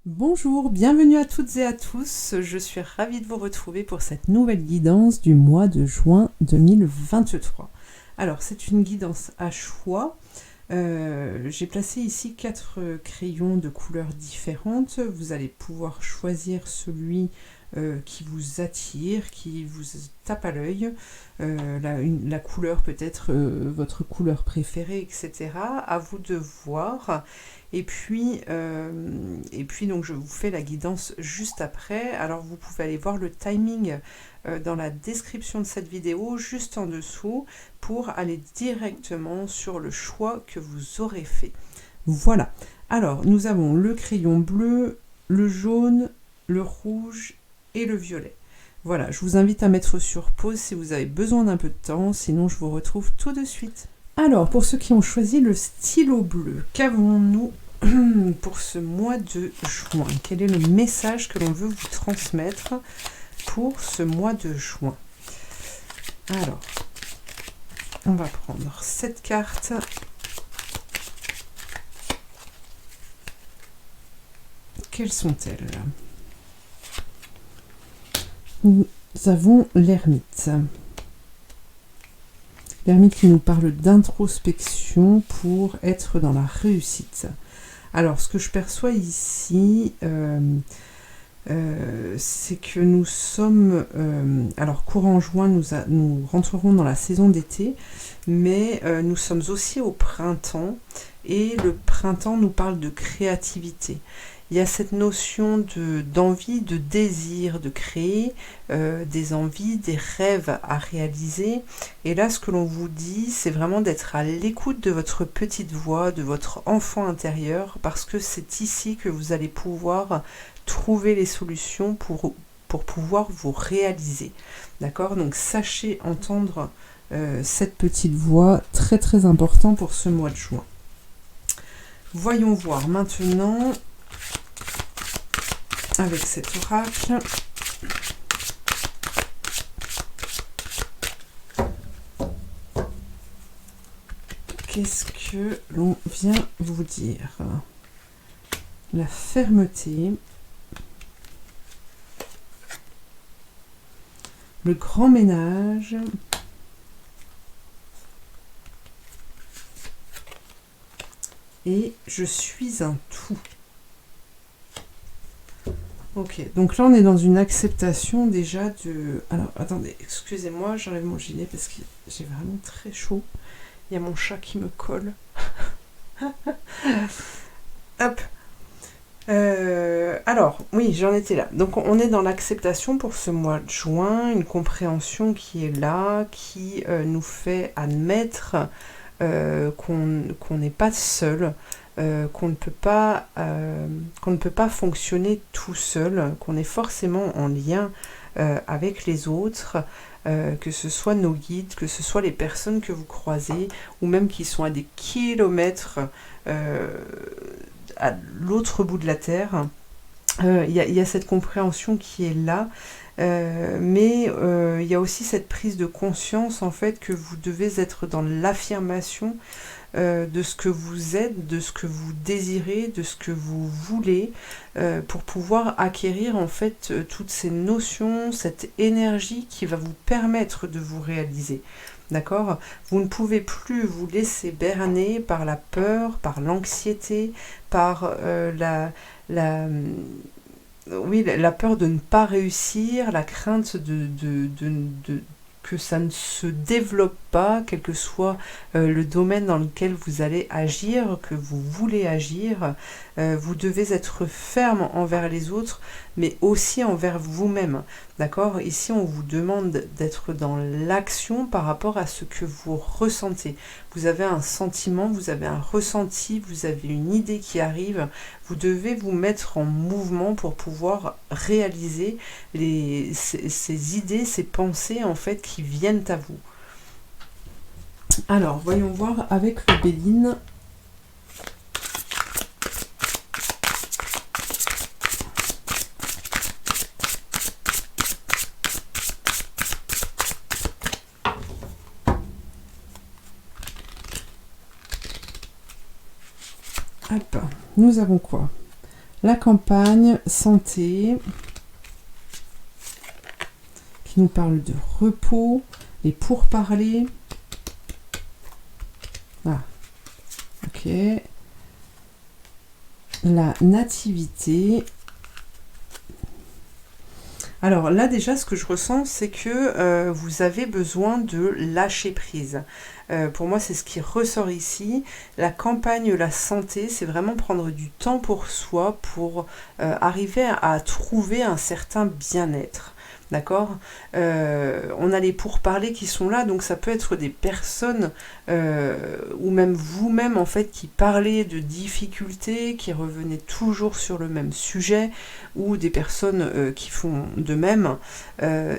Bonjour, bienvenue à toutes et à tous. Je suis ravie de vous retrouver pour cette nouvelle guidance du mois de juin 2023. Alors, c'est une guidance à choix. J'ai placé ici 4 crayons de couleurs différentes. Vous allez pouvoir choisir celui qui vous attire, qui vous tape à l'œil. La couleur peut être votre couleur préférée, etc. À vous de voir. Et puis donc je vous fais la guidance juste après. Alors vous pouvez aller voir le timing dans la description de cette vidéo, juste en dessous, pour aller directement sur le choix que vous aurez fait. Voilà. Alors nous avons le crayon bleu, le jaune, le rouge et le violet. Voilà, je vous invite à mettre sur pause si vous avez besoin d'un peu de temps, sinon je vous retrouve tout de suite. Alors, pour ceux qui ont choisi le stylo bleu, qu'avons-nous pour ce mois de juin? Quel est le message que l'on veut vous transmettre pour ce mois de juin? Alors, on va prendre cette carte. Quelles sont-elles? Nous avons l'ermite. L'ermite qui nous parle d'introspection pour être dans la réussite. Alors, ce que je perçois ici, c'est que nous sommes... alors, courant juin, nous rentrerons dans la saison d'été, mais nous sommes aussi au printemps, et le printemps nous parle de créativité. Il y a cette notion d'envie, de désir de créer, des envies, des rêves à réaliser. Et là, ce que l'on vous dit, c'est vraiment d'être à l'écoute de votre petite voix, de votre enfant intérieur, parce que c'est ici que vous allez pouvoir trouver les solutions pour pouvoir vous réaliser. D'accord? Donc, sachez entendre cette petite voix, très très important pour ce mois de juin. Voyons voir maintenant... avec cet oracle. Qu'est-ce que l'on vient vous dire? La fermeté, le grand ménage, et je suis un tout. Ok, donc là on est dans une acceptation déjà de... Alors attendez, excusez-moi, j'enlève mon gilet parce que j'ai vraiment très chaud. Il y a mon chat qui me colle. Hop. Alors, oui, j'en étais là. Donc on est dans l'acceptation pour ce mois de juin, une compréhension qui est là, qui nous fait admettre qu'on n'est pas seul, qu'on ne peut pas fonctionner tout seul, qu'on est forcément en lien avec les autres, que ce soit nos guides, que ce soit les personnes que vous croisez, ou même qui sont à des kilomètres à l'autre bout de la Terre. Il y a cette compréhension qui est là, mais il y a aussi cette prise de conscience en fait que vous devez être dans l'affirmation de ce que vous êtes, de ce que vous désirez, de ce que vous voulez, pour pouvoir acquérir en fait toutes ces notions, cette énergie qui va vous permettre de vous réaliser. D'accord? Vous ne pouvez plus vous laisser berner par la peur, par l'anxiété, par la peur de ne pas réussir, la crainte que ça ne se développe pas, quel que soit le domaine dans lequel vous allez agir, que vous voulez agir. Vous devez être ferme envers les autres, mais aussi envers vous-même. D'accord? Ici, on vous demande d'être dans l'action par rapport à ce que vous ressentez. Vous avez un sentiment, vous avez un ressenti, vous avez une idée qui arrive. Vous devez vous mettre en mouvement pour pouvoir réaliser ces idées, ces pensées en fait qui viennent à vous. Alors, voyons voir avec le Béline. Hop, nous avons quoi? La campagne, santé, qui nous parle de repos, les pourparlers. Ah, ok. La nativité. Alors là déjà ce que je ressens c'est que vous avez besoin de lâcher prise. Pour moi c'est ce qui ressort ici. La campagne, la santé, c'est vraiment prendre du temps pour soi pour arriver à trouver un certain bien-être. D'accord. On a les pourparlers qui sont là, donc ça peut être des personnes ou même vous-même en fait qui parlez de difficultés, qui revenez toujours sur le même sujet, ou des personnes qui font de même.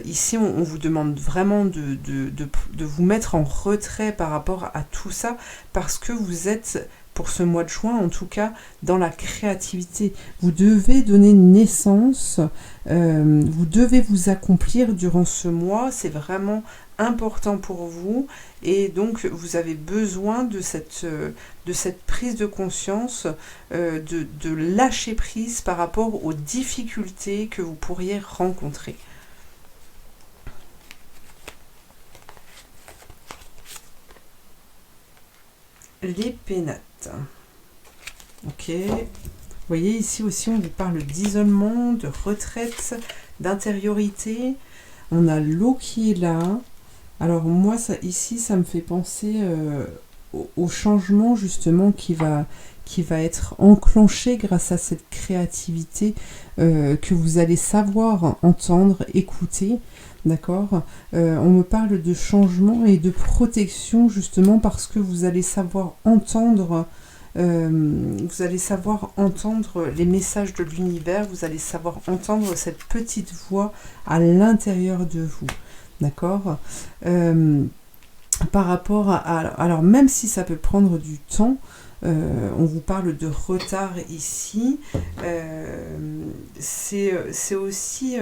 Ici on vous demande vraiment de vous mettre en retrait par rapport à tout ça, parce que vous êtes, pour ce mois de juin en tout cas, dans la créativité. Vous devez donner naissance, vous devez vous accomplir durant ce mois, c'est vraiment important pour vous, et donc vous avez besoin de cette prise de conscience, de lâcher prise par rapport aux difficultés que vous pourriez rencontrer. Les pénates. Ok. Vous voyez, ici aussi, on vous parle d'isolement, de retraite, d'intériorité. On a l'eau qui est là. Alors moi, ici, ça me fait penser au changement, justement, qui va être enclenché grâce à cette créativité que vous allez savoir entendre, écouter. D'accord. On me parle de changement et de protection, justement, parce que vous allez savoir entendre... vous allez savoir entendre les messages de l'univers, vous allez savoir entendre cette petite voix à l'intérieur de vous. D'accord. Par rapport à... Alors, même si ça peut prendre du temps, on vous parle de retard ici, c'est aussi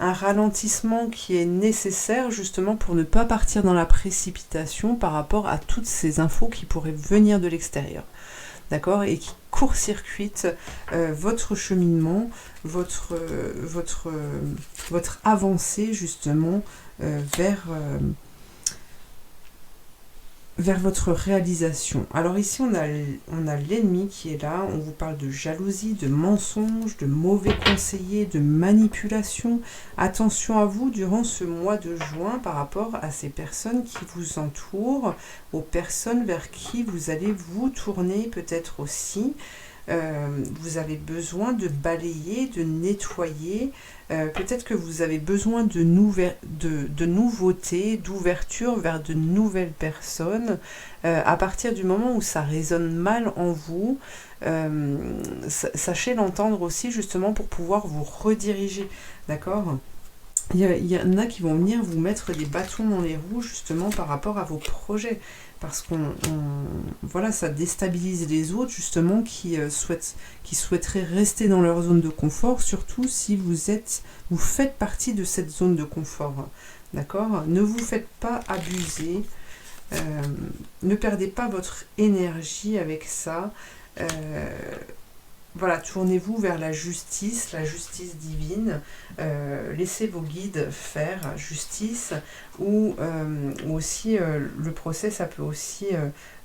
un ralentissement qui est nécessaire justement pour ne pas partir dans la précipitation par rapport à toutes ces infos qui pourraient venir de l'extérieur. D'accord, et qui court-circuite votre cheminement, votre avancée justement vers votre réalisation. Alors ici on a l'ennemi qui est là, on vous parle de jalousie, de mensonge, de mauvais conseillers, de manipulation. Attention à vous durant ce mois de juin par rapport à ces personnes qui vous entourent, aux personnes vers qui vous allez vous tourner peut-être aussi. Vous avez besoin de balayer, de nettoyer. Peut-être que vous avez besoin de nouveautés, d'ouverture vers de nouvelles personnes. À partir du moment où ça résonne mal en vous, sachez l'entendre aussi justement pour pouvoir vous rediriger. D'accord ? Il y en a qui vont venir vous mettre des bâtons dans les roues justement par rapport à vos projets, parce voilà, ça déstabilise les autres justement qui souhaiteraient rester dans leur zone de confort, surtout si vous faites partie de cette zone de confort. D'accord ? Ne vous faites pas abuser, ne perdez pas votre énergie avec ça. Voilà, tournez-vous vers la justice divine, laissez vos guides faire justice, ou aussi le procès, ça peut aussi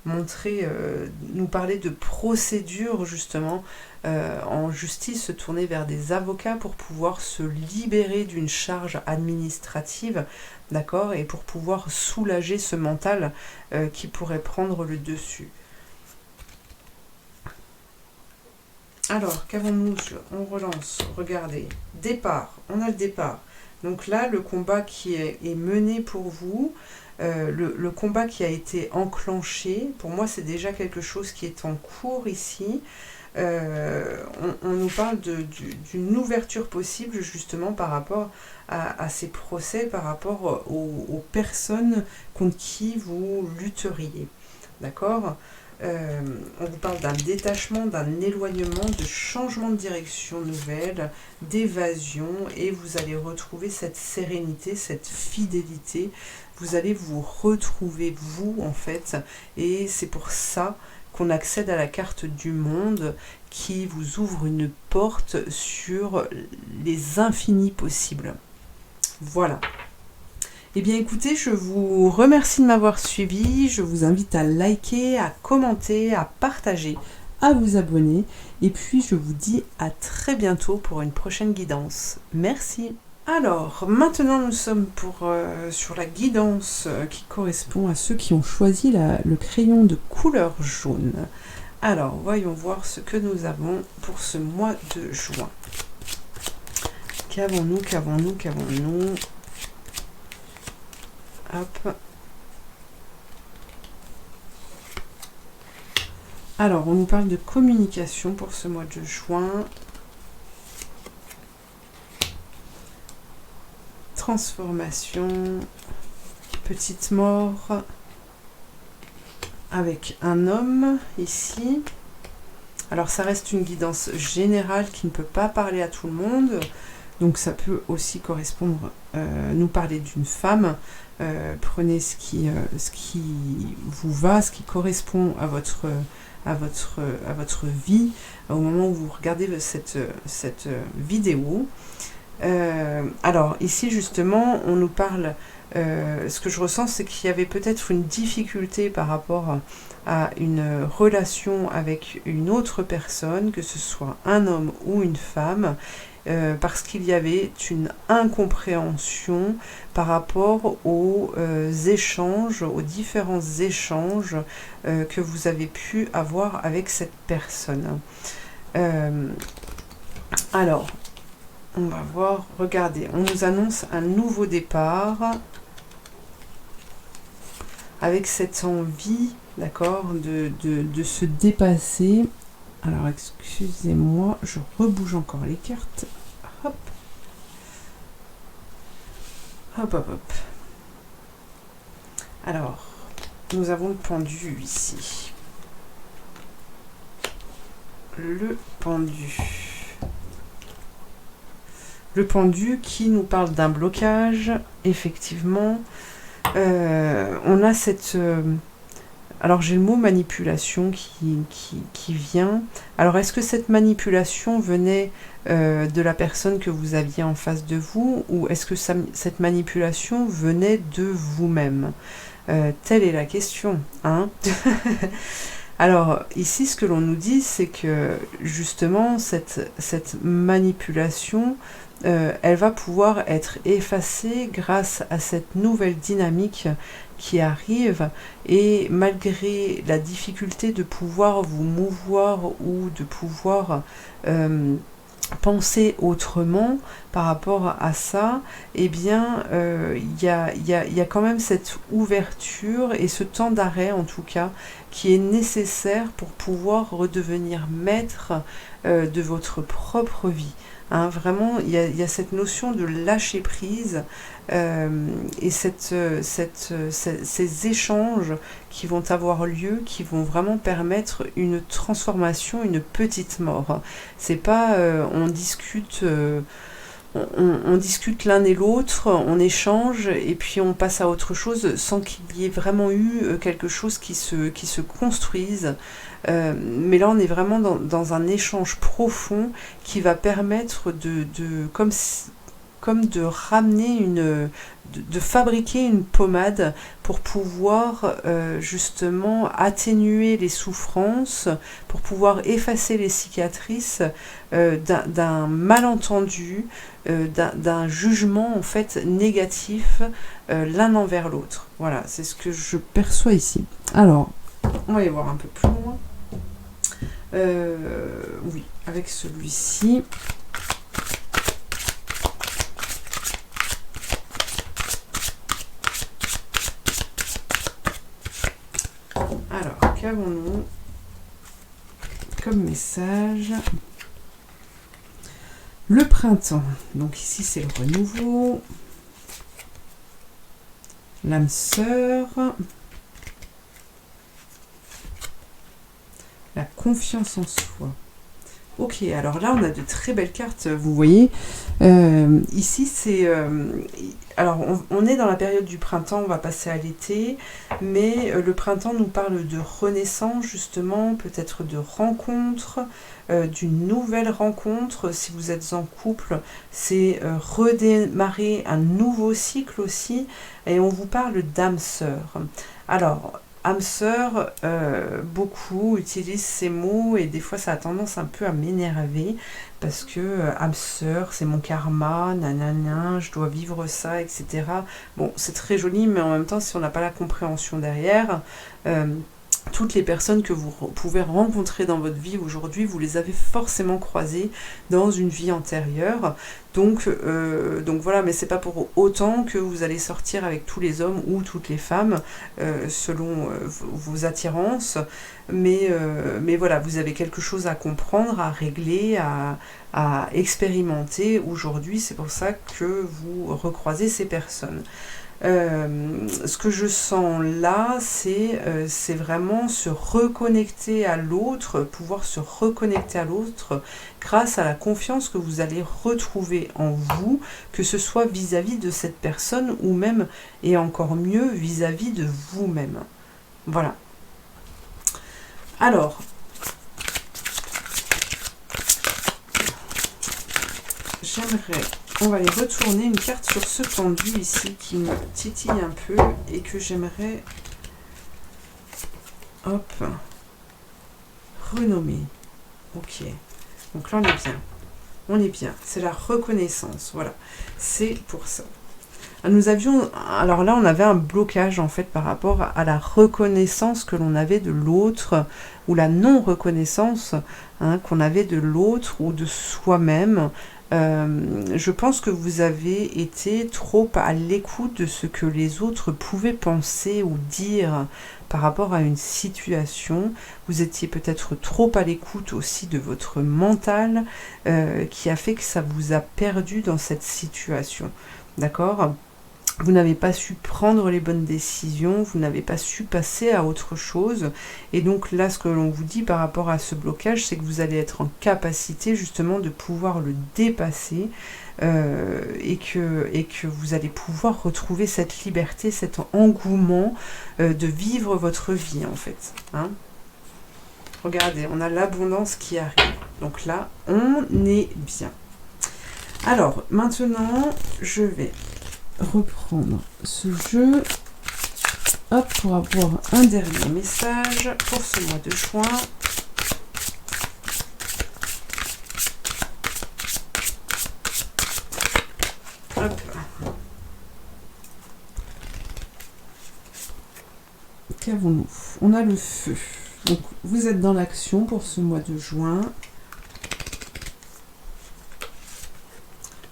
nous parler de procédure justement en justice, se tourner vers des avocats pour pouvoir se libérer d'une charge administrative, d'accord, et pour pouvoir soulager ce mental qui pourrait prendre le dessus. Alors, qu'avons-nous? On relance, regardez. Départ, on a le départ. Donc là, le combat qui est mené pour vous, le combat qui a été enclenché, pour moi, c'est déjà quelque chose qui est en cours ici. On nous parle d'une ouverture possible, justement, par rapport à ces procès, par rapport aux personnes contre qui vous lutteriez. D'accord ? On vous parle d'un détachement, d'un éloignement, de changement de direction nouvelle, d'évasion, et vous allez retrouver cette sérénité, cette fidélité. Vous allez vous retrouver, vous, en fait, et c'est pour ça qu'on accède à la carte du monde qui vous ouvre une porte sur les infinis possibles. Voilà. Eh bien écoutez, je vous remercie de m'avoir suivi, je vous invite à liker, à commenter, à partager, à vous abonner, et puis je vous dis à très bientôt pour une prochaine guidance. Merci. Alors, maintenant nous sommes sur la guidance qui correspond à ceux qui ont choisi le crayon de couleur jaune. Alors, voyons voir ce que nous avons pour ce mois de juin. Qu'avons-nous? Hop. Alors, on nous parle de communication pour ce mois de juin. Transformation. Petite mort. Avec un homme ici. Alors, ça reste une guidance générale qui ne peut pas parler à tout le monde. Donc, ça peut aussi correspondre, nous parler d'une femme. Prenez ce qui vous va, ce qui correspond à votre vie au moment où vous regardez cette vidéo. Alors ici justement on nous parle, ce que je ressens c'est qu'il y avait peut-être une difficulté par rapport à une relation avec une autre personne, que ce soit un homme ou une femme, parce qu'il y avait une incompréhension par rapport aux échanges, aux différents échanges que vous avez pu avoir avec cette personne. Alors, on va voir, regardez, on nous annonce un nouveau départ avec cette envie, d'accord, de se dépasser. Alors, excusez-moi, je rebouge encore les cartes. Hop. Hop, hop, hop. Alors, nous avons le pendu ici. Le pendu. Le pendu qui nous parle d'un blocage, effectivement. On a cette... alors j'ai le mot manipulation qui vient. Alors est-ce que cette manipulation venait de la personne que vous aviez en face de vous, ou est-ce que cette manipulation venait de vous-même? Telle est la question, hein. Alors ici ce que l'on nous dit, c'est que justement cette manipulation, elle va pouvoir être effacée grâce à cette nouvelle dynamique qui arrive, et malgré la difficulté de pouvoir vous mouvoir ou de pouvoir penser autrement par rapport à ça, eh bien y a quand même cette ouverture et ce temps d'arrêt en tout cas qui est nécessaire pour pouvoir redevenir maître de votre propre vie. Hein, vraiment, il y a cette notion de lâcher prise et ces échanges qui vont avoir lieu, qui vont vraiment permettre une transformation, une petite mort. C'est pas on discute on discute l'un et l'autre, on échange et puis on passe à autre chose sans qu'il y ait vraiment eu quelque chose qui se construise. Mais là on est vraiment dans un échange profond qui va permettre comme de ramener de fabriquer une pommade pour pouvoir justement atténuer les souffrances, pour pouvoir effacer les cicatrices d'un malentendu, d'un jugement en fait négatif l'un envers l'autre. Voilà, c'est ce que je perçois ici. Alors, on va aller voir un peu plus loin. Oui, avec celui-ci. Alors, qu'avons-nous comme message? Le printemps. Donc ici, c'est le renouveau. L'âme sœur. La confiance en soi. Ok, alors là, on a de très belles cartes, vous voyez. Ici, c'est... alors, on est dans la période du printemps, on va passer à l'été, mais le printemps nous parle de renaissance, justement, peut-être de rencontre, d'une nouvelle rencontre. Si vous êtes en couple, c'est redémarrer un nouveau cycle aussi, et on vous parle d'âme sœur. Alors, âme sœur, beaucoup utilisent ces mots et des fois ça a tendance un peu à m'énerver parce que âme sœur, c'est mon karma, nanana, je dois vivre ça, etc. Bon, c'est très joli, mais en même temps, si on n'a pas la compréhension derrière, euh, toutes les personnes que vous pouvez rencontrer dans votre vie aujourd'hui, vous les avez forcément croisées dans une vie antérieure. Donc voilà, mais c'est pas pour autant que vous allez sortir avec tous les hommes ou toutes les femmes selon vos attirances. Mais voilà, vous avez quelque chose à comprendre, à régler, à expérimenter aujourd'hui. C'est pour ça que vous recroisez ces personnes. Ce que je sens là, c'est vraiment se reconnecter à l'autre, pouvoir se reconnecter à l'autre grâce à la confiance que vous allez retrouver en vous, que ce soit vis-à-vis de cette personne ou même, et encore mieux, vis-à-vis de vous-même. Voilà. Alors, j'aimerais... On va aller retourner une carte sur ce pendu ici qui me titille un peu et que j'aimerais, hop, renommer. Ok. Donc là, on est bien. On est bien. C'est la reconnaissance. Voilà. C'est pour ça. Nous avions... Alors là, on avait un blocage, en fait, par rapport à la reconnaissance que l'on avait de l'autre ou la non-reconnaissance qu'on avait de l'autre ou de soi-même. Je pense que vous avez été trop à l'écoute de ce que les autres pouvaient penser ou dire par rapport à une situation. Vous étiez peut-être trop à l'écoute aussi de votre mental qui a fait que ça vous a perdu dans cette situation. D'accord ? Vous n'avez pas su prendre les bonnes décisions, vous n'avez pas su passer à autre chose. Et donc là, ce que l'on vous dit par rapport à ce blocage, c'est que vous allez être en capacité justement de pouvoir le dépasser et que vous allez pouvoir retrouver cette liberté, cet engouement de vivre votre vie en fait. Regardez, on a l'abondance qui arrive. Donc là, on est bien. Alors, maintenant, je vais reprendre ce jeu pour avoir un dernier message pour ce mois de juin. Hop. Qu'avons-nous ? On a le feu. Donc vous êtes dans l'action pour ce mois de juin.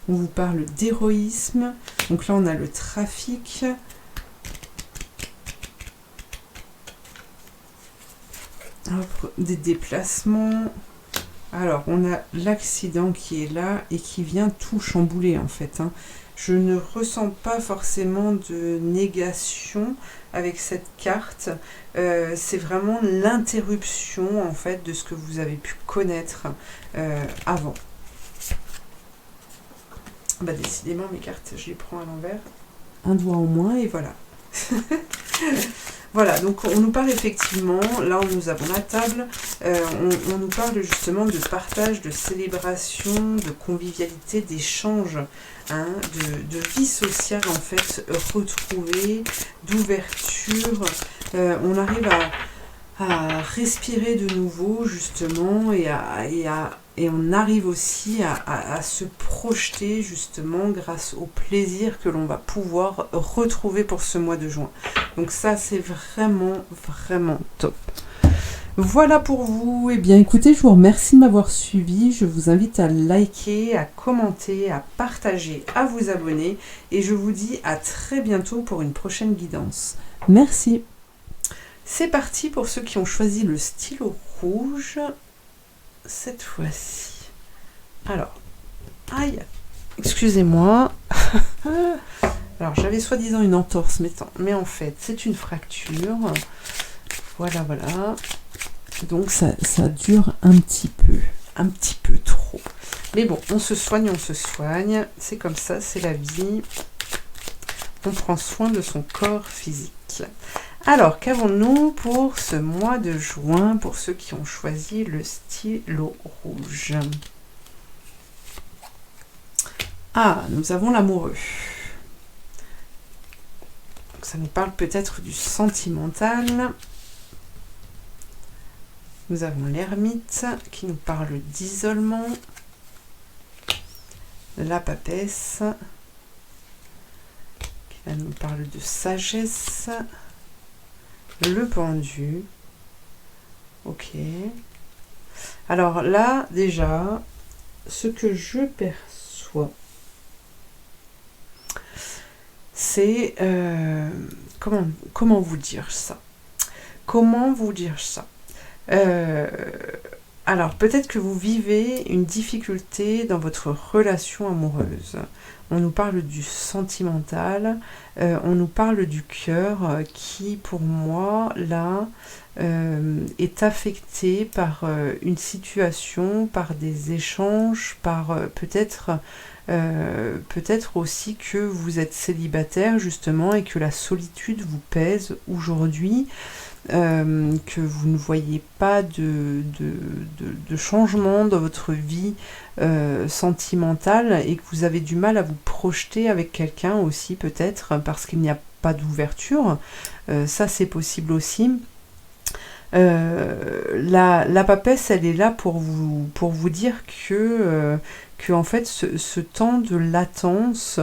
On vous parle d'héroïsme. Donc là, on a le trafic. Hop, des déplacements. Alors, on a l'accident qui est là et qui vient tout chambouler, en fait. Je ne ressens pas forcément de négation avec cette carte. C'est vraiment l'interruption, en fait, de ce que vous avez pu connaître avant. Bah décidément mes cartes, je les prends à l'envers. Un doigt en moins et voilà. Voilà, donc on nous parle effectivement, là nous avons la table, on nous parle justement de partage, de célébration, de convivialité, d'échange, de vie sociale en fait retrouvée, d'ouverture. On arrive à respirer de nouveau justement et on arrive aussi à se projeter justement grâce au plaisir que l'on va pouvoir retrouver pour ce mois de juin. Donc ça c'est vraiment vraiment top. Voilà pour vous. Eh bien écoutez, je vous remercie de m'avoir suivi. Je vous invite à liker, à commenter, à partager, à vous abonner et je vous dis à très bientôt pour une prochaine guidance. Merci. C'est parti pour ceux qui ont choisi le stylo rouge cette fois-ci. Alors, aïe, excusez-moi. Alors, j'avais soi-disant une entorse, mais en fait, c'est une fracture. Voilà, voilà. Donc, ça dure un petit peu. un petit peu trop. Mais bon, on se soigne, c'est comme ça, c'est la vie. On prend soin de son corps physique. Alors, qu'avons-nous pour ce mois de juin, pour ceux qui ont choisi le stylo rouge? Ah, nous avons l'amoureux. Ça nous parle peut-être du sentimental. Nous avons l'ermite qui nous parle d'isolement. La papesse qui là, nous parle de sagesse. Le pendu. Ok. Alors là, déjà, ce que je perçois, c'est... comment vous dire ça? Alors, peut-être que vous vivez une difficulté dans votre relation amoureuse. On nous parle du sentimental, on nous parle du cœur qui, pour moi, là, est affecté par une situation, par des échanges, par peut-être aussi que vous êtes célibataire, justement, et que la solitude vous pèse aujourd'hui. Que vous ne voyez pas de changement dans votre vie sentimentale et que vous avez du mal à vous projeter avec quelqu'un aussi peut-être parce qu'il n'y a pas d'ouverture. Ça c'est possible aussi. La papesse, elle est là pour vous dire que en fait ce temps de latence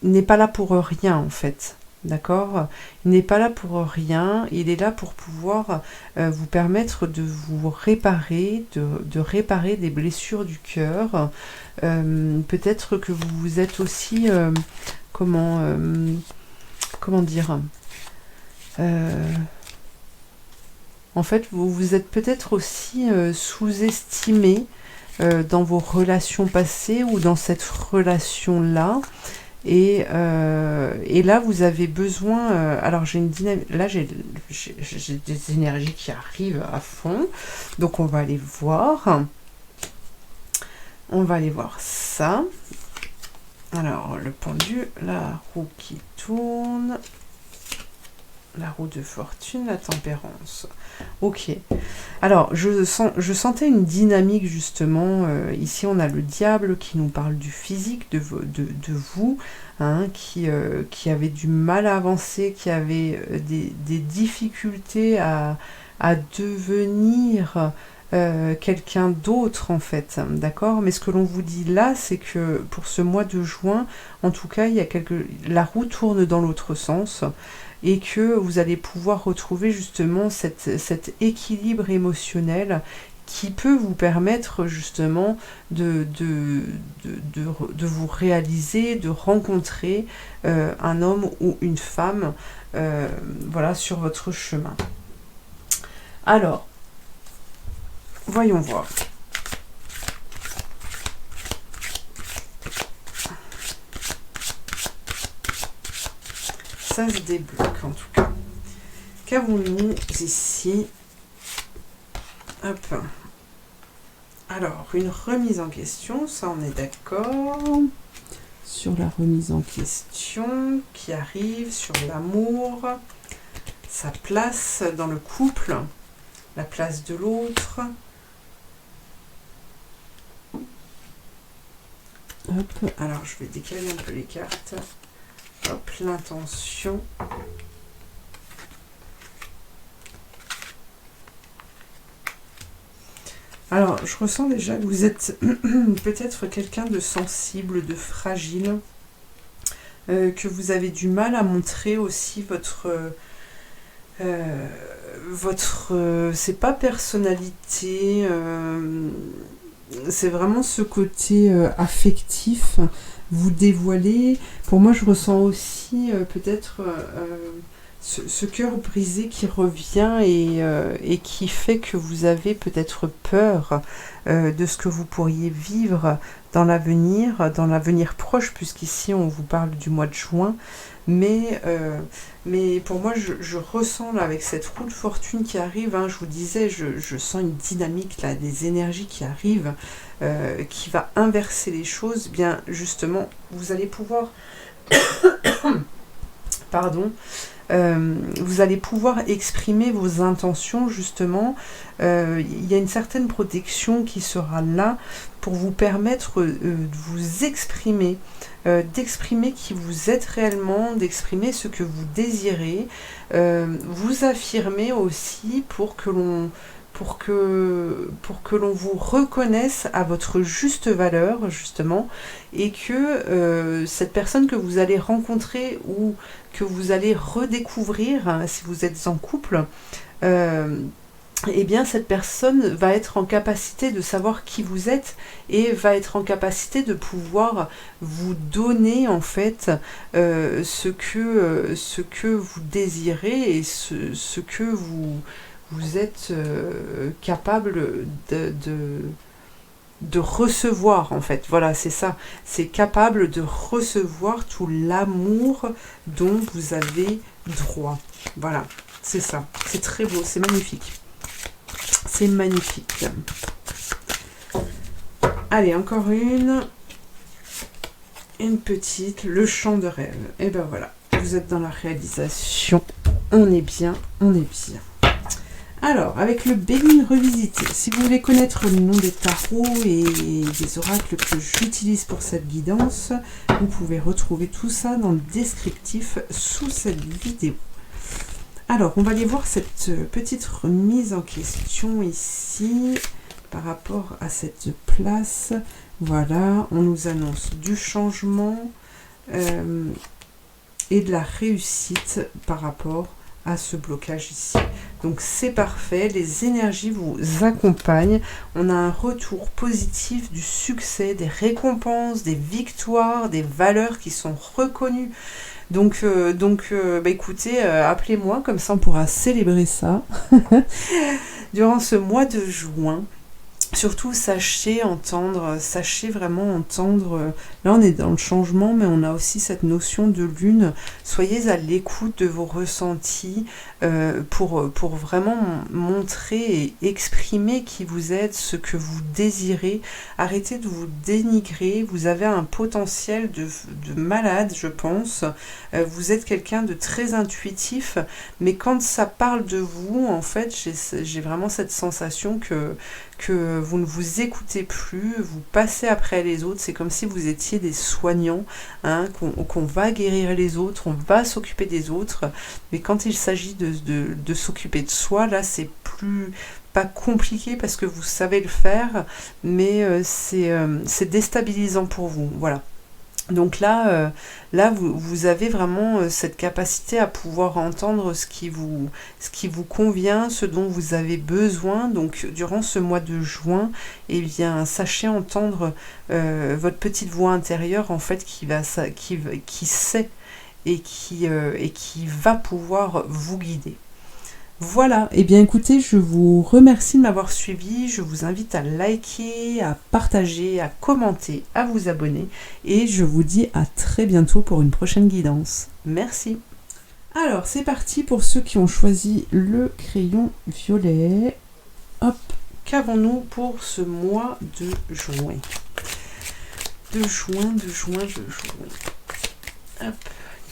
n'est pas là pour rien en fait. D'accord? Il n'est pas là pour rien, il est là pour pouvoir vous permettre de vous réparer, de réparer des blessures du cœur. Peut-être que vous êtes aussi, comment dire, en fait, vous êtes peut-être aussi sous-estimé dans vos relations passées ou dans cette relation-là. Et là, vous avez besoin... alors, j'ai une dynamique... Là, j'ai des énergies qui arrivent à fond. Donc, on va aller voir. On va aller voir ça. Alors, le pendu, la roue qui tourne. La roue de fortune, la tempérance. Ok. Alors, je sentais une dynamique, justement. Ici, on a le diable qui nous parle du physique, de vous, hein, qui avait du mal à avancer, qui avait des difficultés à devenir quelqu'un d'autre, en fait. D'accord? Mais ce que l'on vous dit là, c'est que pour ce mois de juin, en tout cas, la roue tourne dans l'autre sens. Et que vous allez pouvoir retrouver justement cet équilibre émotionnel qui peut vous permettre justement de vous réaliser, de rencontrer un homme ou une femme voilà, sur votre chemin. Alors, voyons voir. Ça se débloque en tout cas. Qu'avons-nous ici? Hop. Alors, une remise en question, ça on est d'accord. Sur la remise en question qui arrive, sur l'amour, sa place dans le couple, la place de l'autre. Hop. Alors, je vais décaler un peu les cartes. Hop, l'intention. Alors, je ressens déjà que vous êtes peut-être quelqu'un de sensible, de fragile, que vous avez du mal à montrer aussi c'est pas personnalité, c'est vraiment ce côté affectif. Vous dévoiler. Pour moi, je ressens aussi peut-être ce cœur brisé qui revient et qui fait que vous avez peut-être peur de ce que vous pourriez vivre dans l'avenir proche, puisqu'ici on vous parle du mois de juin. Mais pour moi, je ressens là, avec cette roue de fortune qui arrive, hein, je vous disais, je sens une dynamique, là, des énergies qui arrivent, qui va inverser les choses. Bien justement, vous allez pouvoir... Pardon. Vous allez pouvoir exprimer vos intentions justement. Il y a une certaine protection qui sera là pour vous permettre de vous exprimer, d'exprimer qui vous êtes réellement, d'exprimer ce que vous désirez, vous affirmer aussi pour que l'on vous reconnaisse à votre juste valeur, justement, et que cette personne que vous allez rencontrer ou que vous allez redécouvrir, hein, si vous êtes en couple, eh bien cette personne va être en capacité de savoir qui vous êtes et va être en capacité de pouvoir vous donner en fait ce que vous désirez et ce que vous êtes capable de recevoir en fait. Voilà, c'est ça. C'est capable de recevoir tout l'amour dont vous avez droit. Voilà, c'est ça. C'est très beau, c'est magnifique. C'est magnifique. Allez, encore une. Une petite, le chant de rêve. Et ben voilà, vous êtes dans la réalisation. On est bien, on est bien. Alors, avec le Béline revisité, si vous voulez connaître le nom des tarots et des oracles que j'utilise pour cette guidance, vous pouvez retrouver tout ça dans le descriptif sous cette vidéo. Alors, on va aller voir cette petite remise en question ici, par rapport à cette place. Voilà, on nous annonce du changement et de la réussite par rapport à ce blocage ici. Donc c'est parfait, les énergies vous accompagnent, on a un retour positif, du succès, des récompenses, des victoires, des valeurs qui sont reconnues. Donc bah écoutez, appelez-moi, comme ça on pourra célébrer ça durant ce mois de juin. Surtout, sachez vraiment entendre, là on est dans le changement, mais on a aussi cette notion de lune. Soyez à l'écoute de vos ressentis pour vraiment montrer et exprimer qui vous êtes, ce que vous désirez. Arrêtez de vous dénigrer, vous avez un potentiel de malade, je pense. Vous êtes quelqu'un de très intuitif, mais quand ça parle de vous, en fait, j'ai vraiment cette sensation que vous ne vous écoutez plus, vous passez après les autres, c'est comme si vous étiez des soignants, hein, qu'on va guérir les autres, on va s'occuper des autres, mais quand il s'agit de s'occuper de soi, là c'est plus pas compliqué parce que vous savez le faire, mais c'est déstabilisant pour vous, voilà. Donc là, vous avez vraiment cette capacité à pouvoir entendre ce qui vous convient, ce dont vous avez besoin. Donc durant ce mois de juin, eh bien, sachez entendre votre petite voix intérieure en fait qui sait et qui va pouvoir vous guider. Voilà, et bien écoutez, je vous remercie de m'avoir suivi, je vous invite à liker, à partager, à commenter, à vous abonner, et je vous dis à très bientôt pour une prochaine guidance. Merci. Alors, c'est parti pour ceux qui ont choisi le crayon violet. Hop, qu'avons-nous pour ce mois de juin? De juin. Hop,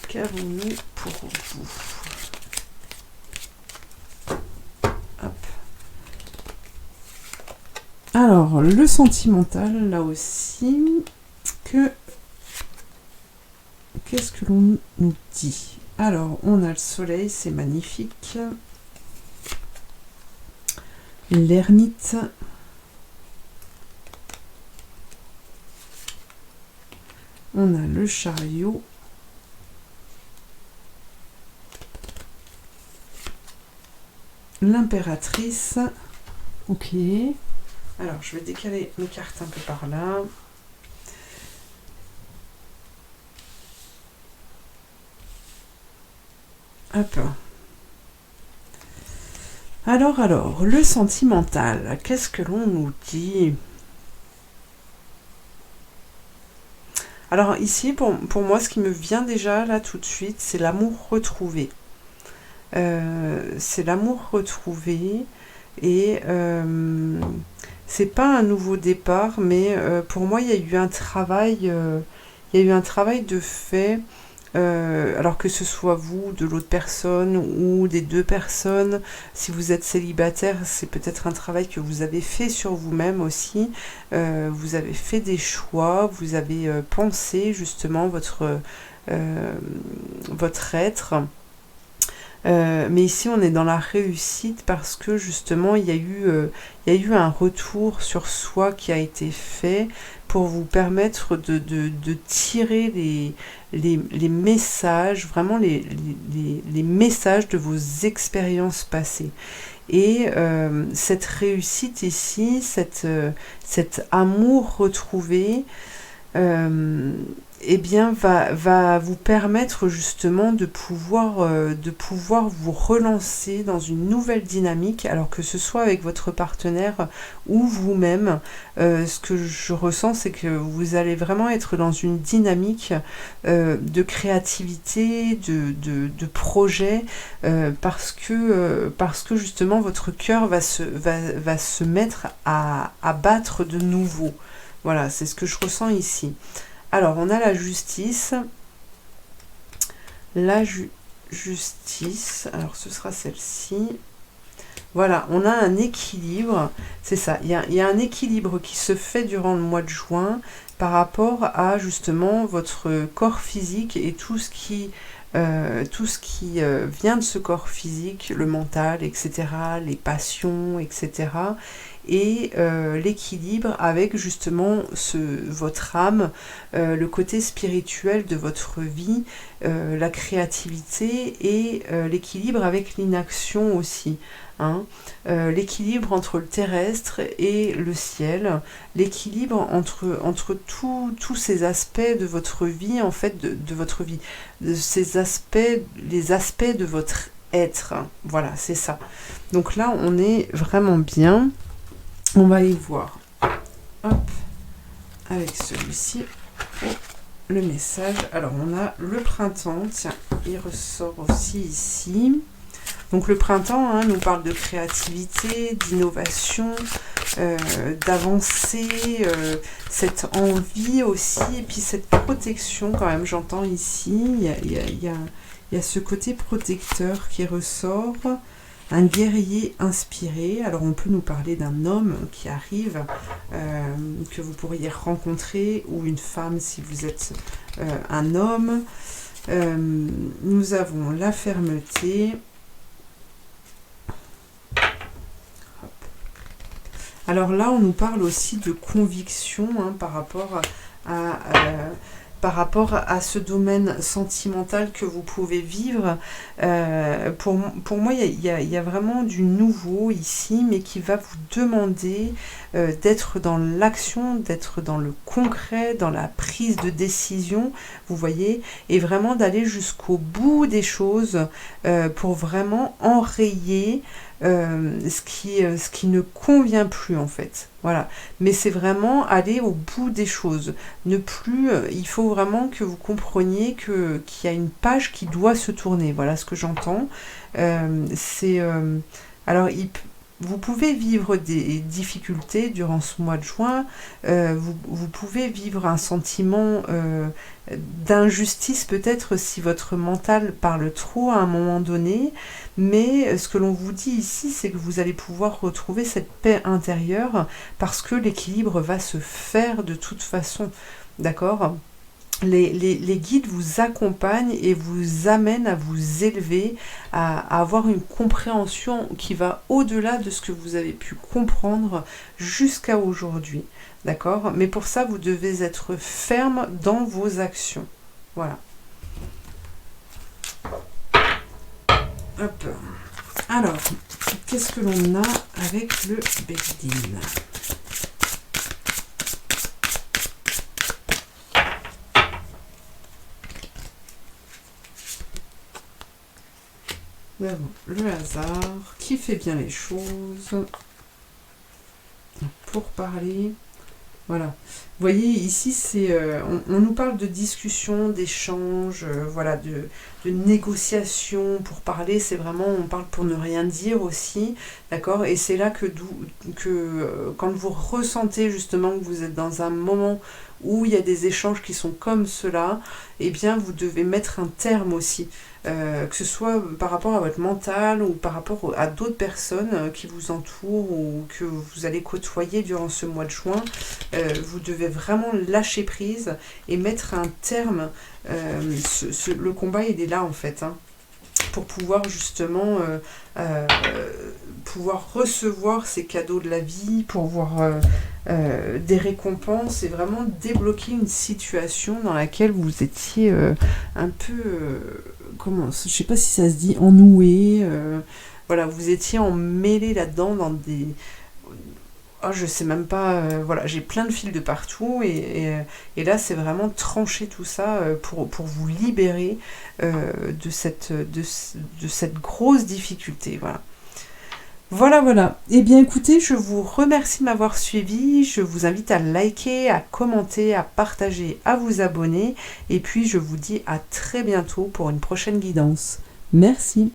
qu'avons-nous pour vous? Alors, le sentimental, là aussi, qu'est-ce que l'on nous dit? Alors, on a le soleil, c'est magnifique. L'ermite. On a le chariot. L'impératrice. Ok. Alors, je vais décaler mes cartes un peu par là. Hop. Hop. Alors, le sentimental, qu'est-ce que l'on nous dit? Alors ici, pour moi, ce qui me vient déjà là tout de suite, c'est l'amour retrouvé. C'est l'amour retrouvé et c'est pas un nouveau départ, mais pour moi, il y a eu un travail, de fait. Alors que ce soit vous, de l'autre personne ou des deux personnes, si vous êtes célibataire, c'est peut-être un travail que vous avez fait sur vous-même aussi. Vous avez fait des choix, vous avez pensé justement votre être. Mais ici, on est dans la réussite parce que justement, il y a eu un retour sur soi qui a été fait pour vous permettre de tirer les messages, vraiment les messages de vos expériences passées. Et cette réussite ici, cet amour retrouvé, eh bien, va vous permettre justement de pouvoir vous relancer dans une nouvelle dynamique, alors que ce soit avec votre partenaire ou vous-même. Ce que je ressens, c'est que vous allez vraiment être dans une dynamique de créativité, de projet, parce que justement votre cœur va se mettre à battre de nouveau. Voilà, c'est ce que je ressens ici. Alors, on a la justice. Justice. Alors, ce sera celle-ci. Voilà, on a un équilibre. C'est ça. Il y a un équilibre qui se fait durant le mois de juin par rapport à justement votre corps physique et tout ce qui vient de ce corps physique, le mental, etc., les passions, etc., et l'équilibre avec justement votre âme, le côté spirituel de votre vie, la créativité et l'équilibre avec l'inaction aussi. Hein. L'équilibre entre le terrestre et le ciel, l'équilibre entre tous ces aspects de votre vie, en fait, de votre vie, les aspects de votre être. Voilà, c'est ça. Donc là, on est vraiment bien. On va aller voir. Hop, avec celui-ci. Oh, le message. Alors, on a le printemps. Tiens, il ressort aussi ici. Donc le printemps nous parle de créativité, d'innovation, d'avancée, cette envie aussi, et puis cette protection quand même, j'entends ici, il y a ce côté protecteur qui ressort, un guerrier inspiré. Alors on peut nous parler d'un homme qui arrive, que vous pourriez rencontrer, ou une femme si vous êtes un homme. Nous avons la fermeté. Alors là, on nous parle aussi de conviction par rapport à ce domaine sentimental que vous pouvez vivre. Pour moi, il y a vraiment du nouveau ici, mais qui va vous demander d'être dans l'action, d'être dans le concret, dans la prise de décision, vous voyez, et vraiment d'aller jusqu'au bout des choses pour vraiment enrayer ce qui ne convient plus en fait. Voilà. Mais c'est vraiment aller au bout des choses. Il faut vraiment que vous compreniez qu'il y a une page qui doit se tourner. Voilà ce que j'entends. Alors, vous pouvez vivre des difficultés durant ce mois de juin, vous pouvez vivre un sentiment d'injustice peut-être si votre mental parle trop à un moment donné, mais ce que l'on vous dit ici, c'est que vous allez pouvoir retrouver cette paix intérieure parce que l'équilibre va se faire de toute façon, d'accord ? Les guides vous accompagnent et vous amènent à vous élever, à avoir une compréhension qui va au-delà de ce que vous avez pu comprendre jusqu'à aujourd'hui. D'accord ? Mais pour ça, vous devez être ferme dans vos actions. Voilà. Hop. Alors, qu'est-ce que l'on a avec le Begdin ? Nous avons le hasard qui fait bien les choses pour parler. Voilà. Vous voyez, ici, on nous parle de discussion, d'échange, voilà, de négociation pour parler. C'est vraiment, on parle pour ne rien dire aussi, d'accord. Et c'est là quand vous ressentez justement que vous êtes dans un moment où il y a des échanges qui sont comme cela, eh bien, vous devez mettre un terme aussi. Que ce soit par rapport à votre mental ou par rapport à d'autres personnes qui vous entourent ou que vous allez côtoyer durant ce mois de juin, vous devez vraiment lâcher prise et mettre un terme. Le combat, il est là en fait, hein, pour pouvoir justement pouvoir recevoir ces cadeaux de la vie, pour voir des récompenses et vraiment débloquer une situation dans laquelle vous étiez un peu, je sais pas si ça se dit, ennoué, voilà, vous étiez emmêlé là-dedans dans des... Oh, je sais même pas, voilà, j'ai plein de fils de partout et là c'est vraiment trancher tout ça pour vous libérer de cette grosse difficulté, voilà. Voilà, voilà. Eh bien, écoutez, je vous remercie de m'avoir suivi. Je vous invite à liker, à commenter, à partager, à vous abonner. Et puis, je vous dis à très bientôt pour une prochaine guidance. Merci.